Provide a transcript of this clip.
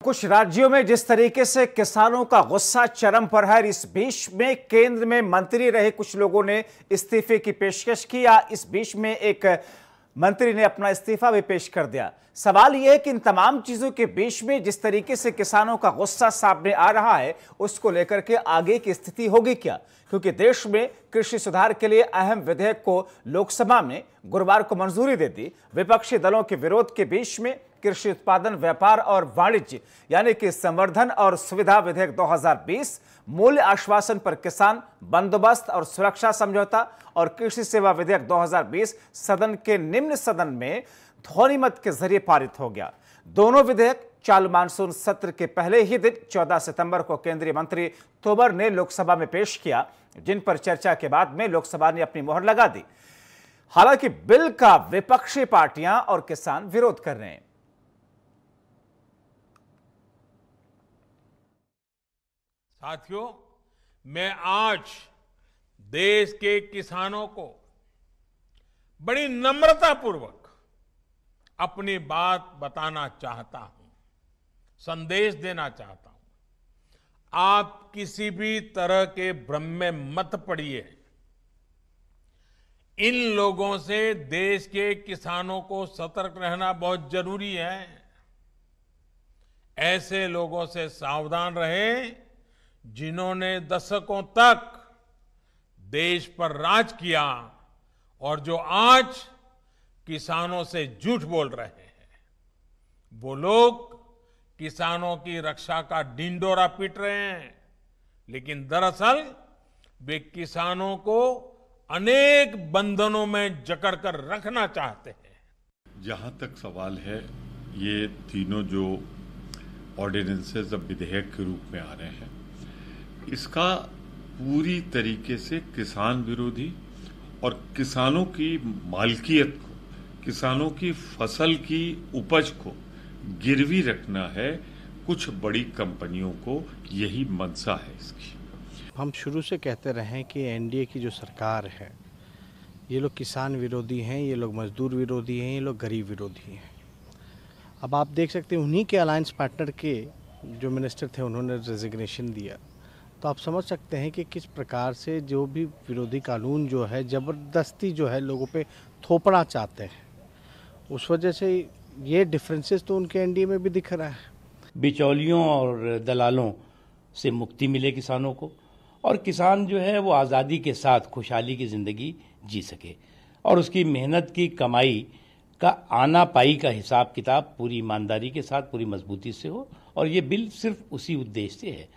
कुछ राज्यों में जिस तरीके से किसानों का गुस्सा चरम पर है, इस बीच में केंद्र में मंत्री रहे कुछ लोगों ने इस्तीफे की पेशकश की या इस बीच में एक मंत्री ने अपना इस्तीफा भी पेश कर दिया। सवाल यह है कि इन तमाम चीजों के बीच में जिस तरीके से किसानों का गुस्सा सामने आ रहा है, उसको लेकर के आगे की स्थिति होगी क्या? क्योंकि देश में कृषि सुधार के लिए अहम विधेयक को लोकसभा में गुरुवार को मंजूरी दे दी। विपक्षी दलों के विरोध के बीच में कृषि उत्पादन, व्यापार और वाणिज्य यानी कि संवर्धन और सुविधा विधेयक 2020, मूल्य आश्वासन पर किसान, बंदोबस्त और सुरक्षा समझौता और कृषि सेवा विधेयक 2020 सदन के निम्न सदन में ध्वनिमत के जरिए पारित हो गया। दोनों विधेयक चालू मानसून सत्र के पहले ही दिन 14 सितंबर को केंद्रीय मंत्री तोमर ने लोकसभा में पेश किया, जिन पर चर्चा के बाद में लोकसभा ने अपनी मोहर लगा दी। हालांकि बिल का विपक्षी पार्टियां और किसान विरोध कर रहे हैं। साथियों, मैं आज देश के किसानों को बड़ी नम्रतापूर्वक अपनी बात बताना चाहता हूं, संदेश देना चाहता हूं। आप किसी भी तरह के भ्रम में मत पड़िए। इन लोगों से देश के किसानों को सतर्क रहना बहुत जरूरी है। ऐसे लोगों से सावधान रहें जिन्होंने दशकों तक देश पर राज किया और जो आज किसानों से झूठ बोल रहे हैं। वो लोग किसानों की रक्षा का ढिंढोरा पीट रहे हैं, लेकिन दरअसल वे किसानों को अनेक बंधनों में जकड़कर रखना चाहते हैं। जहां तक सवाल है, ये तीनों जो ऑर्डिनेंसेस अब विधेयक के रूप में आ रहे हैं, इसका पूरी तरीके से किसान विरोधी और किसानों की मालकियत को, किसानों की फसल की उपज को गिरवी रखना है कुछ बड़ी कंपनियों को। यही मंशा है इसकी। हम शुरू से कहते रहे हैं कि एनडीए की जो सरकार है, ये लोग किसान विरोधी हैं, ये लोग मजदूर विरोधी हैं, ये लोग गरीब विरोधी हैं। अब आप देख सकते हैं उन्हीं के अलायंस पार्टनर के जो मिनिस्टर थे उन्होंने रेजिग्नेशन दिया, तो आप समझ सकते हैं कि किस प्रकार से जो भी विरोधी कानून जो है ज़बरदस्ती जो है लोगों पे थोपना चाहते हैं। उस वजह से ये डिफरेंसेस तो उनके एनडीए में भी दिख रहा है। बिचौलियों और दलालों से मुक्ति मिले किसानों को, और किसान जो है वो आज़ादी के साथ खुशहाली की ज़िंदगी जी सके और उसकी मेहनत की कमाई का आना पाई का हिसाब किताब पूरी ईमानदारी के साथ, पूरी मजबूती से हो। और ये बिल सिर्फ उसी उद्देश्य से है।